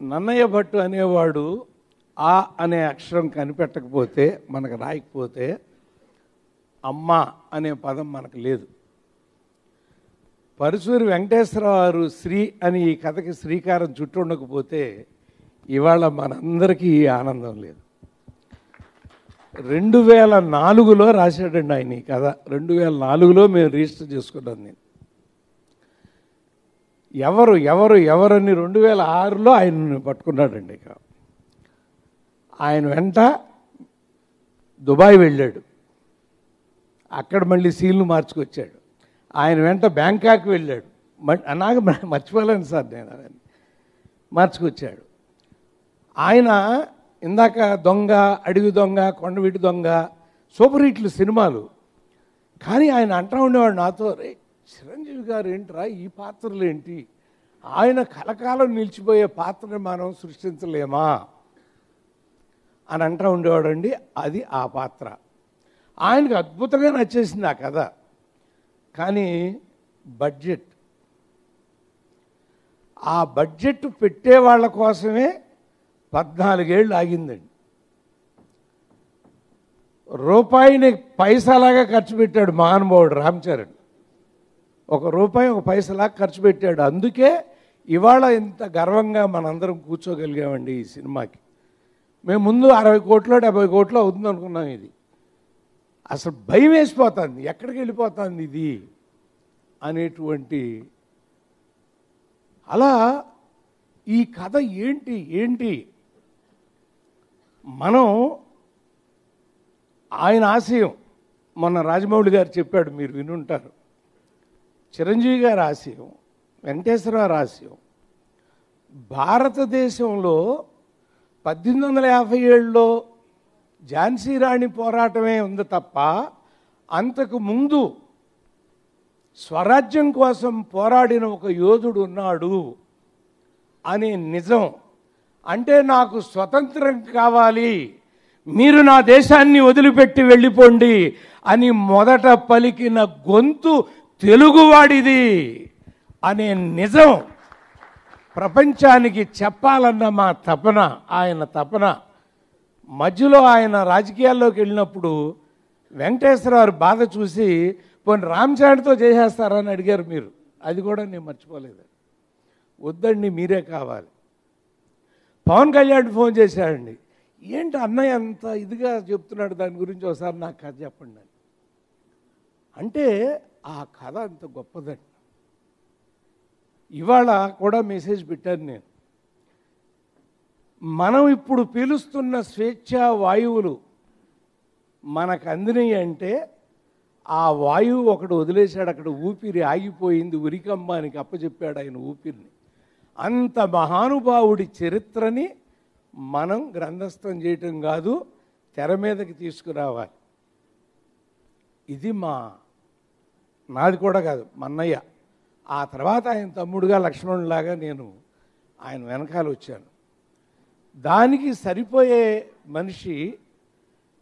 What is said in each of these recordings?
నన్నయ్య భట్టు అనేవాడు ఆ అనే అక్షరం కనిపెట్టకపోతే, మనకు రాయకపోతే అమ్మ అనే పదం మనకు లేదు. పరుచూరి వెంకటేశ్వరరావు శ్రీ అని ఈ కథకి శ్రీకారం చుట్టూ ఉండకపోతే ఇవాళ మనందరికీ ఈ ఆనందం లేదు. 2004లో రాశాడండి ఆయన ఈ కథ. 2004లో మేము రిజిస్టర్ చేసుకున్నాం. నేను ఎవరని 2006లో ఆయన పట్టుకున్నాడండి. ఇక ఆయన వెంట దుబాయ్ వెళ్ళాడు, అక్కడ మళ్ళీ సీల్ను మార్చుకొచ్చాడు. ఆయన వెంట బ్యాంకాక్ వెళ్ళాడు, నాకు మర్చిపోలేను సార్ నేను అవన్నీ, మార్చుకొచ్చాడు. ఆయన ఇందాక దొంగ, అడవి దొంగ, కొండవీటి దొంగ సూపర్ హిట్లు సినిమాలు. కానీ ఆయన అంటూ ఉండేవాడు నాతో, రే చిరంజీవి గారు ఏంట్రా ఈ పాత్రలు ఏంటి, ఆయన కలకాలం నిలిచిపోయే పాత్రని మనం సృష్టించలేమా అని అంటూ ఉండేవాడండి. అది ఆ పాత్ర. ఆయనకు అద్భుతంగా నచ్చేసింది ఆ కథ. కానీ బడ్జెట్, ఆ బడ్జెట్ పెట్టే వాళ్ళ కోసమే 14 ఏళ్ళు ఆగిందండి. రూపాయిని పైసలాగా ఖర్చు పెట్టాడు మహానుభావుడు రామ్ చరణ్. 1 రూపాయి 1 పైసలా ఖర్చు పెట్టాడు. అందుకే ఇవాళ ఇంత గర్వంగా మనందరం కూర్చోగలిగామండి ఈ సినిమాకి. మేము ముందు 60 కోట్లు 70 కోట్లు అవుతుంది అనుకున్నాం. ఇది అసలు భయం వేసిపోతుంది, ఎక్కడికి వెళ్ళిపోతుంది ఇది అనేటువంటి. అలా ఈ కథ ఏంటి మనం ఆయన ఆశయం మొన్న రాజమౌళి గారు చెప్పాడు, మీరు వినుంటారు. చిరంజీవి గారి ఆశయం, వెంకటేశ్వరరావు ఆశయం భారతదేశంలో 1857లో ఝాన్సీ రాణి పోరాటమే ఉంది తప్ప అంతకు ముందు స్వరాజ్యం కోసం పోరాడిన ఒక యోధుడు ఉన్నాడు అనే నిజం. అంటే నాకు స్వతంత్రం కావాలి, మీరు నా దేశాన్ని వదిలిపెట్టి వెళ్ళిపోండి అని మొదట పలికిన గొంతు తెలుగువాడిది అనే నిజం ప్రపంచానికి చెప్పాలన్న మా తపన, ఆయన తపన. మధ్యలో ఆయన రాజకీయాల్లోకి వెళ్ళినప్పుడు వెంకటేశ్వరరావు బాధ చూసి పోనీ రామ్ చరణ్తో చేసేస్తారని అడిగారు మీరు. అది కూడా నేను మర్చిపోలేదు. వద్దండి, మీరే కావాలి. పవన్ కళ్యాణ్ ఫోన్ చేశాడండి, ఏంటి అన్నయ్య అంత ఇదిగా చెప్తున్నాడు, దాని గురించి ఒకసారి నాకు కథ చెప్పండి అని. అంటే ఆ కథ అంత గొప్పదండి. ఇవాళ కూడా మెసేజ్ పెట్టాను నేను. మనం ఇప్పుడు పీలుస్తున్న స్వేచ్ఛా వాయువులు మనకు అందినాయి అంటే ఆ వాయువు ఒకడు వదిలేశాడు, అక్కడ ఊపిరి ఆగిపోయింది, ఉరికంబానికి అప్పచెప్పాడు ఆయన ఊపిరిని. అంత మహానుభావుడి చరిత్రని మనం గ్రంథస్థం చేయటం కాదు, తెర మీదకి తీసుకురావాలి. ఇది నాది కూడా కాదు, మన్నయ్య. ఆ తర్వాత ఆయన తమ్ముడుగా లక్ష్మణులాగా నేను ఆయన వెనకాల వచ్చాను. దానికి సరిపోయే మనిషి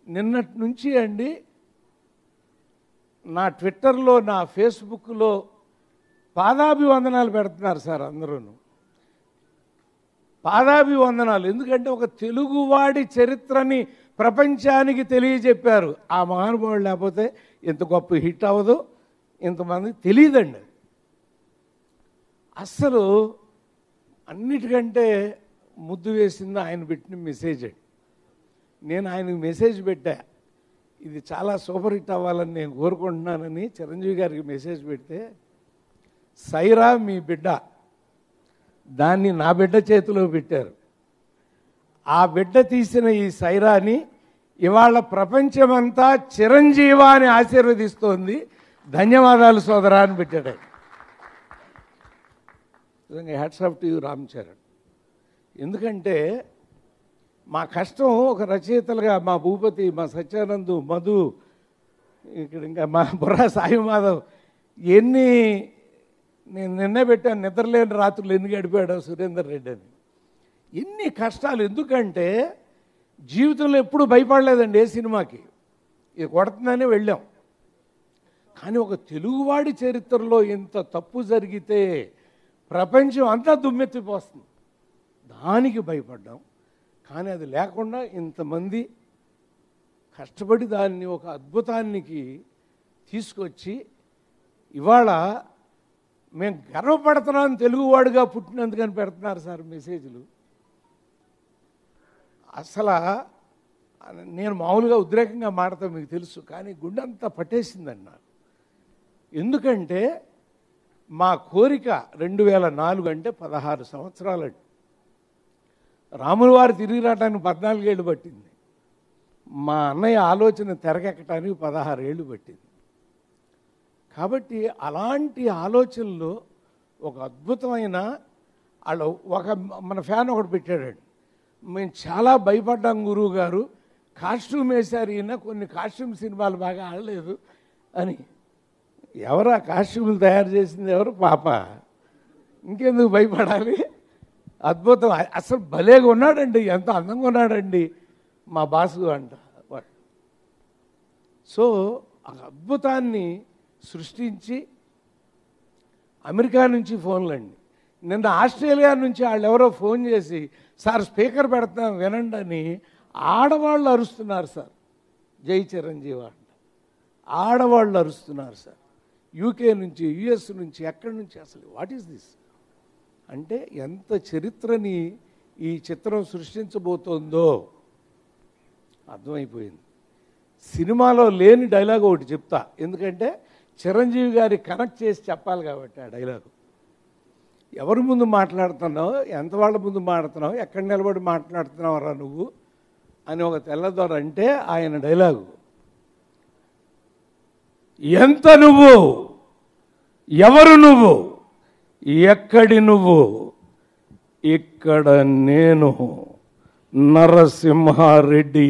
నిన్నటి నుంచి అండి నా ట్విట్టర్లో, నా ఫేస్బుక్లో పాదాభివందనాలు పెడుతున్నారు సార్ అందరూ. పాదాభివందనాలు ఎందుకంటే ఒక తెలుగువాడి చరిత్రని ప్రపంచానికి తెలియజెప్పారు. ఆ మహానుభావుడు లేకపోతే ఇంత గొప్ప హిట్ అవ్వదు, ఇంతమందికి తెలియదండి. అస్సలు అన్నిటికంటే ముద్దు వేసింది ఆయన పెట్టిన మెసేజ్ అండి. నేను ఆయనకు మెసేజ్ పెట్టా, ఇది చాలా సూపర్ హిట్ అవ్వాలని నేను కోరుకుంటున్నానని చిరంజీవి గారికి మెసేజ్ పెడితే, సైరా మీ బిడ్డ, దాన్ని నా బిడ్డ చేతిలో పెట్టారు. ఆ బిడ్డ తీసిన ఈ సైరాని ఇవాళ ప్రపంచమంతా చిరంజీవా అని ఆశీర్వదిస్తోంది, ధన్యవాదాలు సోదరా అని పెట్టాడు. Hats off to you Ram Charan. ఎందుకంటే మా కష్టం ఒక రచయితలుగా మా భూపతి, మా సత్యానందు, మధు, ఇక్కడ ఇంకా మా బుర్రా సాయి మాధవ్, నేను నిన్నే పెట్టాను, నిద్రలేని రాత్రులు ఎన్ని గడిపాడో సురేందర్ రెడ్డి అని. ఎన్ని కష్టాలు. ఎందుకంటే జీవితంలో ఎప్పుడు భయపడలేదండి ఏ సినిమాకి. ఇది కొడుతుందని వెళ్ళాం. కానీ ఒక తెలుగువాడి చరిత్రలో ఇంత తప్పు జరిగితే ప్రపంచం అంతా దుమ్మెత్తిపోస్తుంది, దానికి భయపడ్డాం. కానీ అది లేకుండా ఇంతమంది కష్టపడి దాన్ని ఒక అద్భుతానికి తీసుకొచ్చి ఇవాళ మేము గర్వపడుతున్నాం తెలుగువాడుగా పుట్టినందుకని పెడుతున్నారు సార్ మెసేజ్లు. అసలు నేను మామూలుగా ఉద్రేకంగా మాడతా మీకు తెలుసు, కానీ గుండెంతా పట్టేసిందండి నాకు. ఎందుకంటే మా కోరిక 2004 అంటే 16 సంవత్సరాలండి. రాముల వారు తిరిగి రావడానికి 14 ఏళ్ళు పట్టింది. మా అన్నయ్య ఆలోచన తెరకెక్కడానికి 16 ఏళ్ళు పట్టింది. కాబట్టి అలాంటి ఆలోచనలో ఒక అద్భుతమైన వాళ్ళు ఒక మన ఫ్యాన్ ఒకటి పెట్టాడండి. మేము చాలా భయపడ్డాం గురువు గారు, కాస్ట్యూమ్ వేశారు ఈయన, కొన్ని కాస్ట్యూమ్ సినిమాలు బాగా ఆడలేదు అని. ఎవరు ఆ కాస్ట్యూములు తయారు చేసింది ఎవరు? పాప. ఇంకెందుకు భయపడాలి? అద్భుతం. అసలు భలేగా ఉన్నాడండి, ఎంత అందంగా ఉన్నాడండి మా బాసు అంట. సో ఆ అద్భుతాన్ని సృష్టించి అమెరికా నుంచి ఫోన్లండి. నిన్న ఆస్ట్రేలియా నుంచి వాళ్ళు ఎవరో ఫోన్ చేసి సార్ స్పీకర్ పెడతాం వినండి అని ఆడవాళ్ళు అరుస్తున్నారు సార్. జై చిరంజీవి అంట ఆడవాళ్ళు అరుస్తున్నారు సార్. యూకే నుంచి, యుఎస్ నుంచి, ఎక్కడి నుంచి. అసలు వాట్ ఈస్ దిస్ అంటే ఎంత చరిత్రని ఈ చిత్రం సృష్టించబోతోందో అర్థమైపోయింది. సినిమాలో లేని డైలాగ్ ఒకటి చెప్తా, ఎందుకంటే చిరంజీవి గారి కనెక్ట్ చేసి చెప్పాలి కాబట్టి. ఆ డైలాగు ఎవరి ముందు మాట్లాడుతున్నావు, ఎంత వాళ్ళ ముందు మాట్లాడుతున్నావు, ఎక్కడ నిలబడి మాట్లాడుతున్నావురా నువ్వు అని ఒక తెల్లదొర అంటే ఆయన డైలాగు, ఎంత నువ్వు, ఎవరు నువ్వు, ఎక్కడి నువ్వు, ఇక్కడ నేను నరసింహారెడ్డి.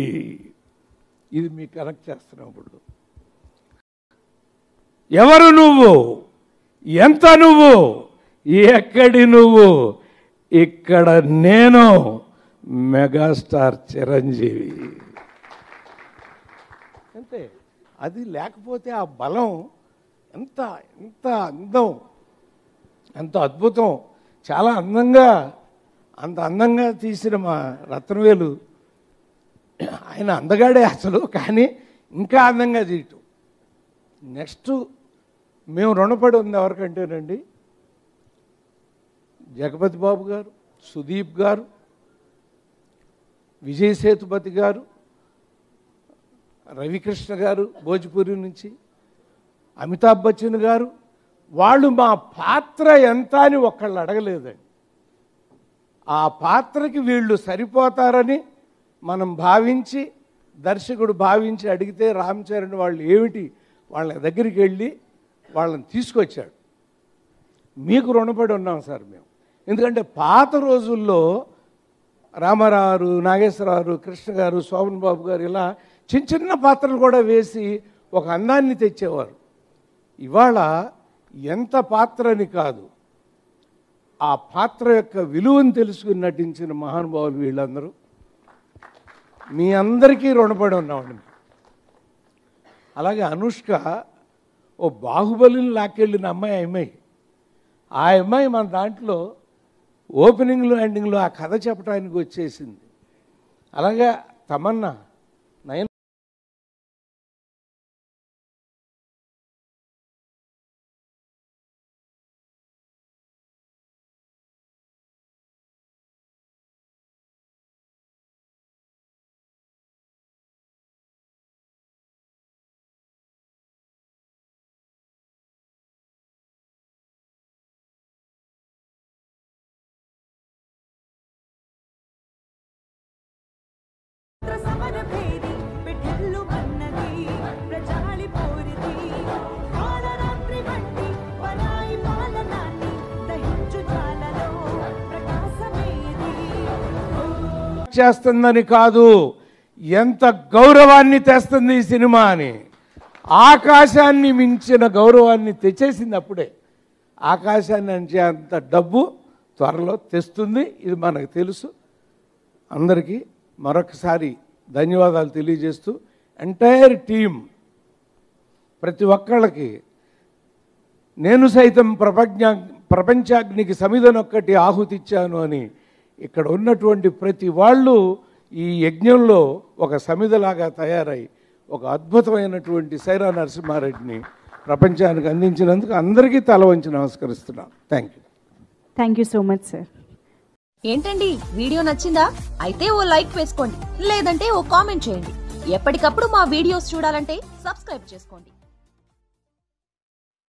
ఇది మీకు కనెక్ట్ చేస్తున్నప్పుడు ఎవరు నువ్వు, ఎంత నువ్వు, ఎక్కడి నువ్వు, ఇక్కడ నేను మెగాస్టార్ చిరంజీవి. అంతే. అది లేకపోతే ఆ బలం ఎంత ఎంత అందం, ఎంత అద్భుతం. చాలా అందంగా, అంత అందంగా తీసిన మా రత్నవేలు ఆయన అందగాడే అసలు, కానీ ఇంకా అందంగా తీయటం. నెక్స్ట్ మేము రుణపడి ఉంది ఎవరికంటేనండి, జగపతి బాబు గారు, సుదీప్ గారు, విజయ్ సేతుపతి గారు, రవికృష్ణ గారు భోజ్పురి నుంచి, అమితాబ్ బచ్చన్ గారు. వాళ్ళు మా పాత్ర ఎంత అని ఒక్కళ్ళు అడగలేదండి. ఆ పాత్రకి వీళ్ళు సరిపోతారని మనం భావించి, దర్శకుడు భావించి అడిగితే రామ్ చరణ్ వాళ్ళు ఏమిటి వాళ్ళ దగ్గరికి వెళ్ళి వాళ్ళని తీసుకొచ్చాడు. మీకు రుణపడి ఉన్నాం సార్ మేము. ఎందుకంటే పాత రోజుల్లో రామారావు, నాగేశ్వరరావు, కృష్ణ గారు, శోభన్ బాబు గారు ఇలా చిన్న చిన్న పాత్రలు కూడా వేసి ఒక అందాన్ని తెచ్చేవారు. ఇవాళ ఎంత పాత్రని కాదు, ఆ పాత్ర యొక్క విలువను తెలుసుకుని నటించిన మహానుభావులు వీళ్ళందరూ. మీ అందరికీ రుణపడి ఉన్నామండి. అలాగే అనుష్క ఓ బాహుబలిని లాక్కెళ్ళిన అమ్మాయి. ఆ అమ్మాయి మన దాంట్లో ఓపెనింగ్లో ఎండింగ్లో ఆ కథ చెప్పడానికి వచ్చేసింది. అలాగే తమన్నా, నయన చేస్తుందని కాదు, ఎంత గౌరవాన్ని తెస్తుంది ఈ సినిమా అని. ఆకాశాన్ని మించిన గౌరవాన్ని తెచ్చేసింది అప్పుడే. ఆకాశాన్ని అంచే అంత డబ్బు త్వరలో తెస్తుంది, ఇది మనకు తెలుసు. అందరికీ మరొకసారి ధన్యవాదాలు తెలియజేస్తూ ఎంటైర్ టీం ప్రతి ఒక్కళ్ళకి నేను సైతం ప్రపంచాగ్నికి సమిధనొక్కటి ఆహుతిచ్చాను అని ఇక్కడ ఉన్నటువంటి ప్రతి వాళ్ళు ఈ యజ్ఞంలో ఒక సమిధలాగా తయారై ఒక అద్భుతమైనటువంటి సైరా నరసింహారెడ్డిని ప్రపంచానికి అందించినందుకు అందరికీ తల వంచి నమస్కరిస్తున్నాను. Thank you so much sir. ఏంటండి వీడియో నచ్చిందా? అయితే ఓ లైక్ వేసుకోండి, లేదంటే ఓ కామెంట్ చేయండి. ఎప్పటికప్పుడు మా వీడియోస్ చూడాలంటే సబ్స్క్రైబ్ చేసుకోండి.